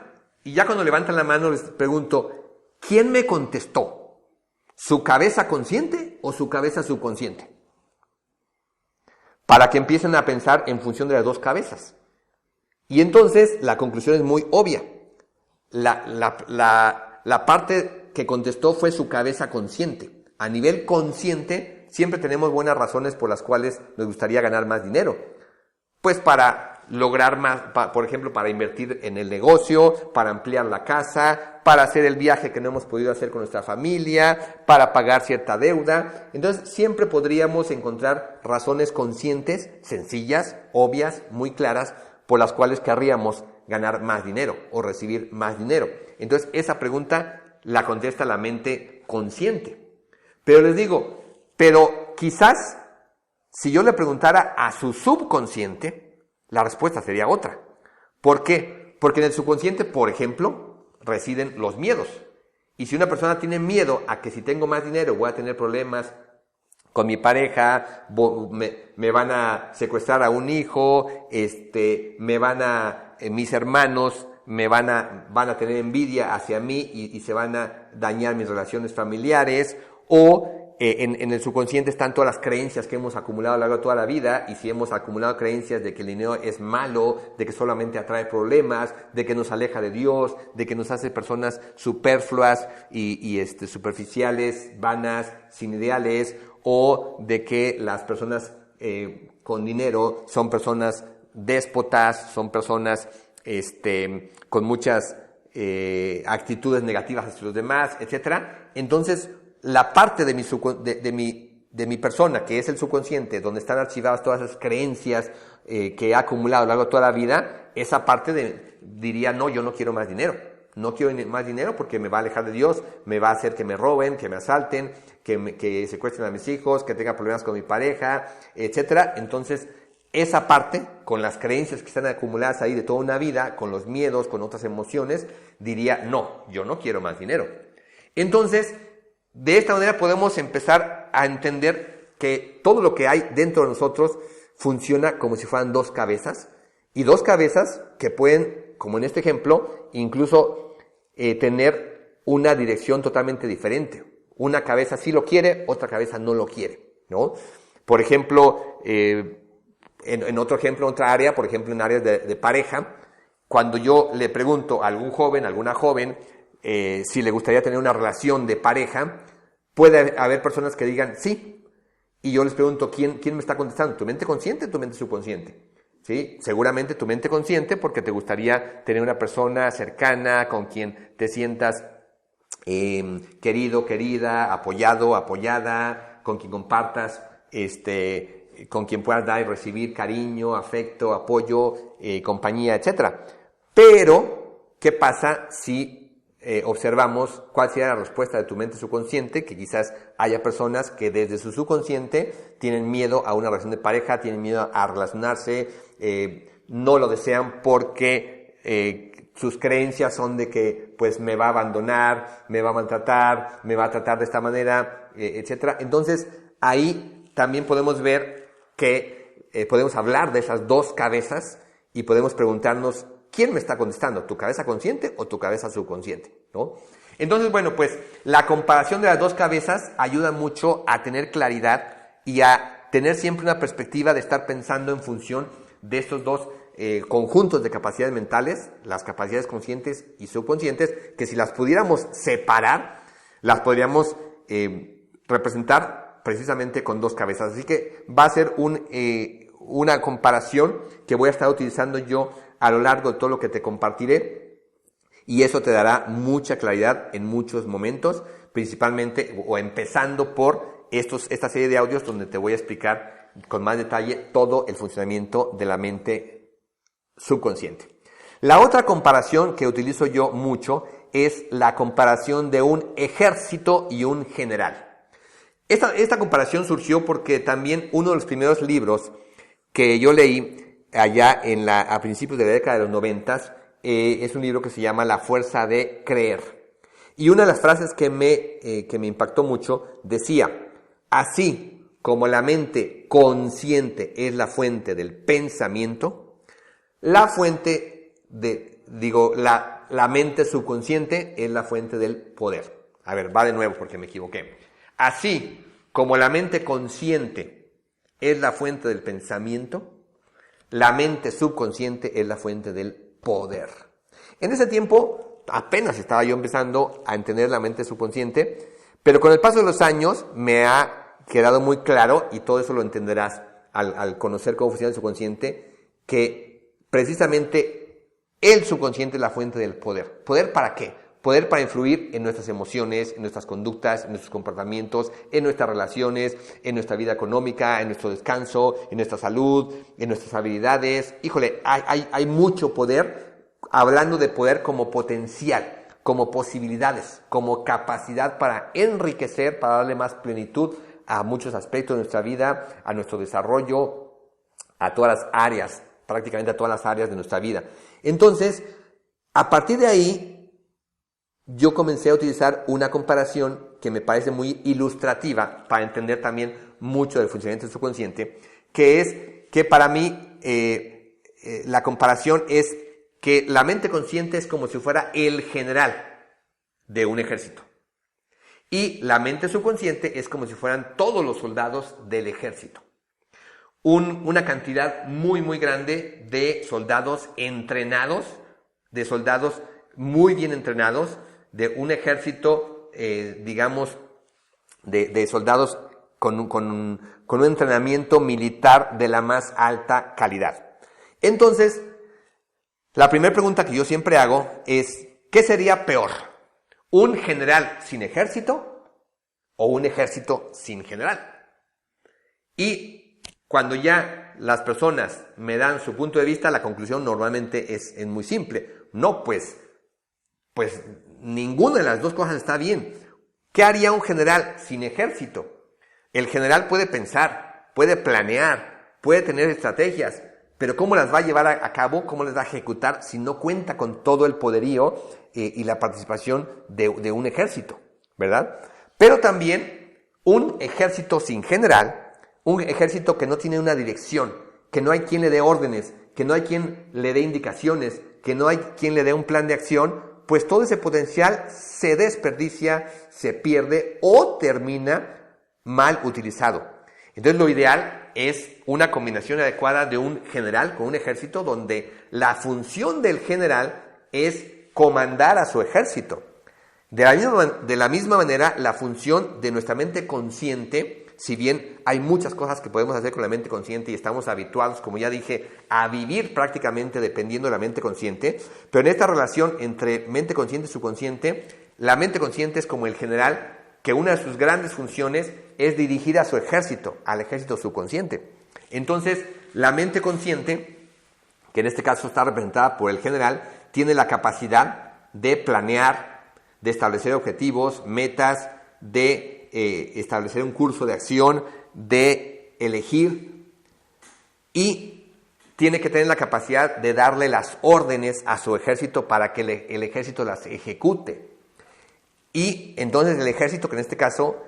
Y ya cuando levantan la mano les pregunto, ¿quién me contestó? ¿Su cabeza consciente o su cabeza subconsciente? Para que empiecen a pensar en función de las dos cabezas. Y entonces la conclusión es muy obvia. La parte que contestó fue su cabeza consciente. A nivel consciente siempre tenemos buenas razones por las cuales nos gustaría ganar más dinero. Pues para lograr más, por ejemplo, para invertir en el negocio, para ampliar la casa, para hacer el viaje que no hemos podido hacer con nuestra familia, para pagar cierta deuda. Entonces siempre podríamos encontrar razones conscientes, sencillas, obvias, muy claras, por las cuales querríamos ganar más dinero o recibir más dinero. Entonces esa pregunta la contesta la mente consciente. Pero les digo, pero quizás si yo le preguntara a su subconsciente, la respuesta sería otra. ¿Por qué? Porque en el subconsciente, por ejemplo, residen los miedos. Y si una persona tiene miedo a que si tengo más dinero voy a tener problemas con mi pareja, me van a secuestrar a un hijo, mis hermanos van a tener envidia hacia mí y se van a dañar mis relaciones familiares, o en el subconsciente están todas las creencias que hemos acumulado a lo largo de toda la vida, y si hemos acumulado creencias de que el dinero es malo, de que solamente atrae problemas, de que nos aleja de Dios, de que nos hace personas superfluas y superficiales, vanas, sin ideales, o de que las personas con dinero son personas déspotas, son personas con muchas actitudes negativas hacia los demás, etcétera. Entonces, la parte de mi persona, que es el subconsciente, donde están archivadas todas esas creencias que he acumulado a lo largo de toda la vida, esa parte diría, no, yo no quiero más dinero. No quiero más dinero porque me va a alejar de Dios, me va a hacer que me roben, que me asalten, que secuestren a mis hijos, que tenga problemas con mi pareja, etcétera. Entonces, esa parte, con las creencias que están acumuladas ahí de toda una vida, con los miedos, con otras emociones, diría, no, yo no quiero más dinero. Entonces, de esta manera podemos empezar a entender que todo lo que hay dentro de nosotros funciona como si fueran dos cabezas, y dos cabezas que pueden, como en este ejemplo, incluso tener una dirección totalmente diferente. Una cabeza sí lo quiere, otra cabeza no lo quiere, ¿no? Por ejemplo, en otro ejemplo, en otra área, por ejemplo, en áreas de pareja, cuando yo le pregunto a algún joven, a alguna joven, si le gustaría tener una relación de pareja, puede haber personas que digan sí, y yo les pregunto, ¿quién me está contestando? ¿Tu mente consciente o tu mente subconsciente? ¿Sí? Seguramente tu mente consciente, porque te gustaría tener una persona cercana con quien te sientas querido, querida, apoyado, apoyada, con quien compartas, con quien puedas dar y recibir cariño, afecto, apoyo, compañía, etcétera. Pero, ¿qué pasa si observamos cuál sería la respuesta de tu mente subconsciente? Que quizás haya personas que desde su subconsciente tienen miedo a una relación de pareja, tienen miedo a relacionarse, no lo desean porque sus creencias son de que pues me va a abandonar, me va a maltratar, me va a tratar de esta manera, etcétera. Entonces ahí también podemos ver que podemos hablar de esas dos cabezas y podemos preguntarnos, ¿quién me está contestando? ¿Tu cabeza consciente o tu cabeza subconsciente? ¿No? Entonces, bueno, pues la comparación de las dos cabezas ayuda mucho a tener claridad y a tener siempre una perspectiva de estar pensando en función de estos dos conjuntos de capacidades mentales, las capacidades conscientes y subconscientes, que si las pudiéramos separar, las podríamos representar precisamente con dos cabezas. Así que va a ser una comparación que voy a estar utilizando yo a lo largo de todo lo que te compartiré, y eso te dará mucha claridad en muchos momentos, principalmente o empezando por esta serie de audios donde te voy a explicar con más detalle todo el funcionamiento de la mente subconsciente. La otra comparación que utilizo yo mucho es la comparación de un ejército y un general. Esta comparación surgió porque también uno de los primeros libros que yo leí allá a principios de la década de los 90, es un libro que se llama La fuerza de creer. Y una de las frases que me impactó mucho decía, así como la mente consciente es la fuente del pensamiento, la mente subconsciente es la fuente del poder. A ver, va de nuevo porque me equivoqué. Así como la mente consciente es la fuente del pensamiento, la mente subconsciente es la fuente del poder. En ese tiempo apenas estaba yo empezando a entender la mente subconsciente, pero con el paso de los años me ha quedado muy claro, y todo eso lo entenderás al conocer cómo funciona el subconsciente, que precisamente el subconsciente es la fuente del poder. ¿Poder para qué? Poder para influir en nuestras emociones, en nuestras conductas, en nuestros comportamientos, en nuestras relaciones, en nuestra vida económica, en nuestro descanso, en nuestra salud, en nuestras habilidades. Híjole, hay mucho poder, hablando de poder como potencial, como posibilidades, como capacidad para enriquecer, para darle más plenitud a muchos aspectos de nuestra vida, a nuestro desarrollo, a todas las áreas, prácticamente a todas las áreas de nuestra vida. Entonces, a partir de ahí, yo comencé a utilizar una comparación que me parece muy ilustrativa para entender también mucho del funcionamiento del subconsciente, que es que para mí la comparación es que la mente consciente es como si fuera el general de un ejército. Y la mente subconsciente es como si fueran todos los soldados del ejército. Una cantidad muy, muy grande de soldados entrenados, de soldados muy bien entrenados, de un ejército, digamos, de soldados con un entrenamiento militar de la más alta calidad. Entonces, la primera pregunta que yo siempre hago es, ¿qué sería peor? ¿Un general sin ejército o un ejército sin general? Y cuando ya las personas me dan su punto de vista, la conclusión normalmente es muy simple. No, pues ninguna de las dos cosas está bien. ¿Qué haría un general sin ejército? El general puede pensar, puede planear, puede tener estrategias, pero ¿cómo las va a llevar a cabo? ¿Cómo las va a ejecutar si no cuenta con todo el poderío y la participación de un ejército, ¿verdad? Pero también un ejército sin general, un ejército que no tiene una dirección, que no hay quien le dé órdenes, que no hay quien le dé indicaciones, que no hay quien le dé un plan de acción, pues todo ese potencial se desperdicia, se pierde o termina mal utilizado. Entonces lo ideal es una combinación adecuada de un general con un ejército donde la función del general es comandar a su ejército. De la misma manera, la función de nuestra mente consciente, si bien hay muchas cosas que podemos hacer con la mente consciente y estamos habituados, como ya dije, a vivir prácticamente dependiendo de la mente consciente, pero en esta relación entre mente consciente y subconsciente, la mente consciente es como el general que una de sus grandes funciones es dirigir a su ejército, al ejército subconsciente. Entonces, la mente consciente, que en este caso está representada por el general, tiene la capacidad de planear, de establecer objetivos, metas, de establecer un curso de acción, de elegir, y tiene que tener la capacidad de darle las órdenes a su ejército para que el ejército las ejecute. Y entonces el ejército, que en este caso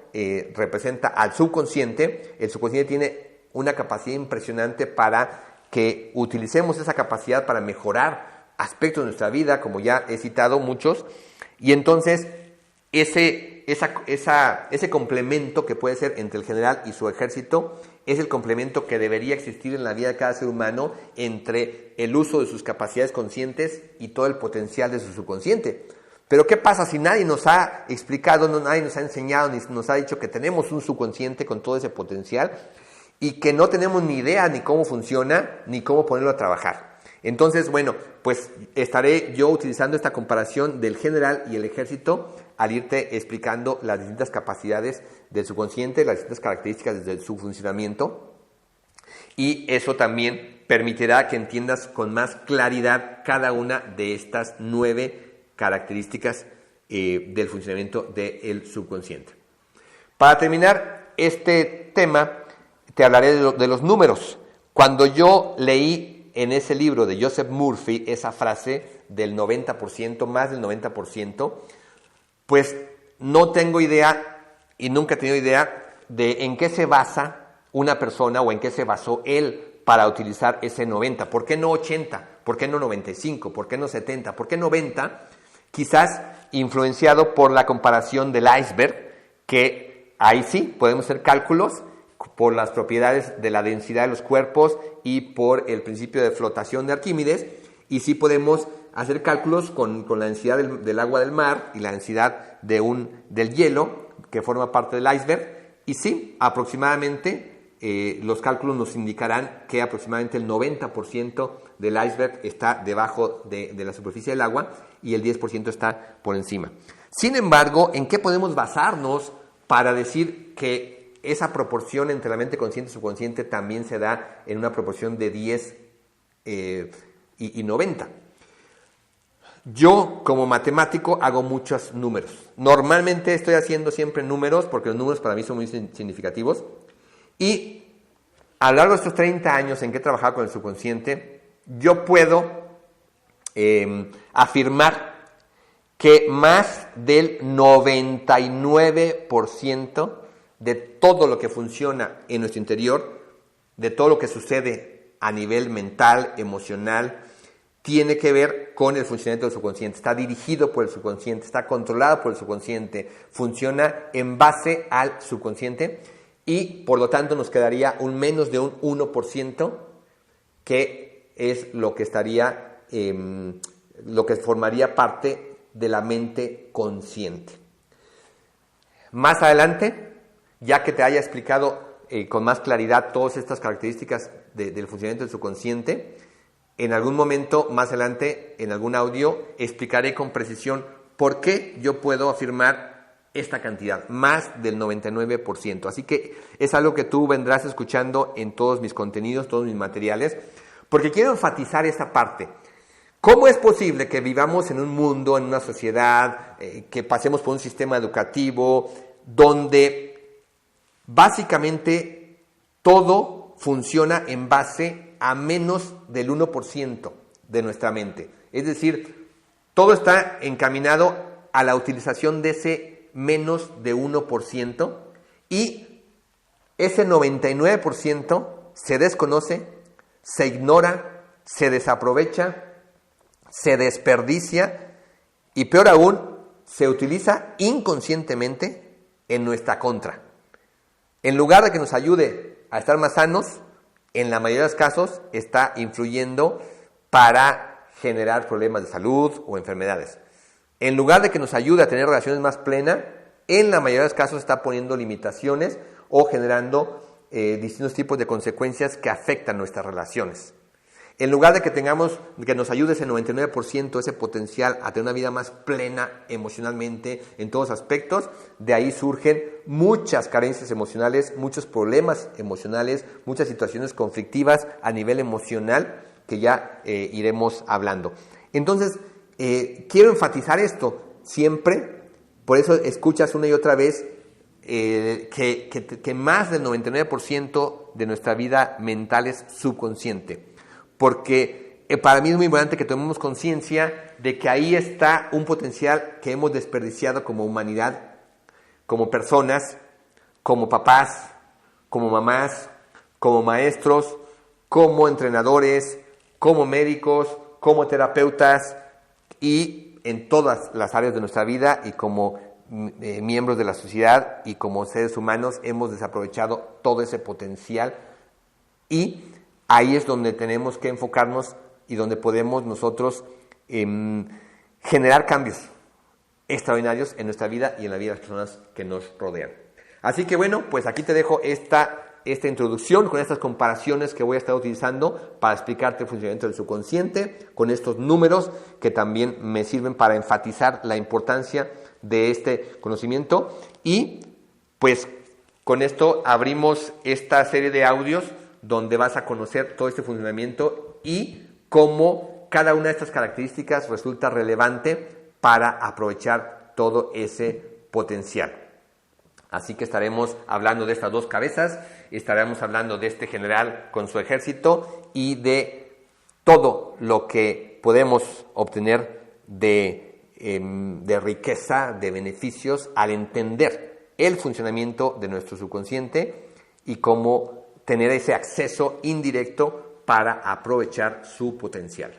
representa al subconsciente, el subconsciente tiene una capacidad impresionante para que utilicemos esa capacidad para mejorar aspectos de nuestra vida, como ya he citado muchos, y entonces ese complemento que puede ser entre el general y su ejército es el complemento que debería existir en la vida de cada ser humano entre el uso de sus capacidades conscientes y todo el potencial de su subconsciente. Pero ¿qué pasa si nadie nos ha explicado, nadie nos ha enseñado, ni nos ha dicho que tenemos un subconsciente con todo ese potencial y que no tenemos ni idea ni cómo funciona, ni cómo ponerlo a trabajar? Entonces, bueno, pues estaré yo utilizando esta comparación del general y el ejército al irte explicando las distintas capacidades del subconsciente, las distintas características de su funcionamiento, y eso también permitirá que entiendas con más claridad cada una de estas 9 características del funcionamiento del subconsciente. Para terminar este tema, te hablaré de los números. Cuando yo leí en ese libro de Joseph Murphy esa frase del 90%, más del 90%, pues no tengo idea y nunca he tenido idea de en qué se basa una persona o en qué se basó él para utilizar ese 90. ¿Por qué no 80? ¿Por qué no 95? ¿Por qué no 70? ¿Por qué 90? Quizás influenciado por la comparación del iceberg, que ahí sí podemos hacer cálculos por las propiedades de la densidad de los cuerpos y por el principio de flotación de Arquímedes, y sí podemos hacer cálculos con la densidad del agua del mar y la densidad del hielo que forma parte del iceberg, y sí, aproximadamente los cálculos nos indicarán que aproximadamente el 90% del iceberg está debajo de la superficie del agua y el 10% está por encima. Sin embargo, ¿en qué podemos basarnos para decir que esa proporción entre la mente consciente y subconsciente también se da en una proporción de 10 y 90? Yo, como matemático, hago muchos números. Normalmente estoy haciendo siempre números porque los números para mí son muy significativos. Y a lo largo de estos 30 años en que he trabajado con el subconsciente, yo puedo afirmar que más del 99% de todo lo que funciona en nuestro interior, de todo lo que sucede a nivel mental, emocional, tiene que ver con el funcionamiento del subconsciente, está dirigido por el subconsciente, está controlado por el subconsciente, funciona en base al subconsciente y por lo tanto nos quedaría un menos de un 1% que es lo que estaría, lo que formaría parte de la mente consciente. Más adelante, ya que te haya explicado con más claridad todas estas características del funcionamiento del subconsciente, en algún momento más adelante, en algún audio, explicaré con precisión por qué yo puedo afirmar esta cantidad, más del 99%. Así que es algo que tú vendrás escuchando en todos mis contenidos, todos mis materiales, porque quiero enfatizar esta parte. ¿Cómo es posible que vivamos en un mundo, en una sociedad, que pasemos por un sistema educativo donde básicamente todo funciona en base a menos del 1% de nuestra mente? Es decir, todo está encaminado a la utilización de ese menos de 1% y ese 99% se desconoce, se ignora, se desaprovecha, se desperdicia y peor aún, se utiliza inconscientemente en nuestra contra. En lugar de que nos ayude a estar más sanos, en la mayoría de los casos está influyendo para generar problemas de salud o enfermedades. En lugar de que nos ayude a tener relaciones más plenas, en la mayoría de los casos está poniendo limitaciones o generando distintos tipos de consecuencias que afectan nuestras relaciones. En lugar de que nos ayude ese 99%, ese potencial a tener una vida más plena emocionalmente en todos aspectos, de ahí surgen muchas carencias emocionales, muchos problemas emocionales, muchas situaciones conflictivas a nivel emocional que ya iremos hablando. Entonces, quiero enfatizar esto siempre, por eso escuchas una y otra vez que más del 99% de nuestra vida mental es subconsciente. Porque para mí es muy importante que tomemos conciencia de que ahí está un potencial que hemos desperdiciado como humanidad, como personas, como papás, como mamás, como maestros, como entrenadores, como médicos, como terapeutas y en todas las áreas de nuestra vida y como miembros de la sociedad y como seres humanos hemos desaprovechado todo ese potencial y ahí es donde tenemos que enfocarnos y donde podemos nosotros generar cambios extraordinarios en nuestra vida y en la vida de las personas que nos rodean. Así que bueno, pues aquí te dejo esta introducción con estas comparaciones que voy a estar utilizando para explicarte el funcionamiento del subconsciente, con estos números que también me sirven para enfatizar la importancia de este conocimiento. Y pues con esto abrimos esta serie de audios donde vas a conocer todo este funcionamiento y cómo cada una de estas características resulta relevante para aprovechar todo ese potencial. Así que estaremos hablando de estas dos cabezas, estaremos hablando de este general con su ejército y de todo lo que podemos obtener de riqueza, de beneficios al entender el funcionamiento de nuestro subconsciente y cómo tener ese acceso indirecto para aprovechar su potencial.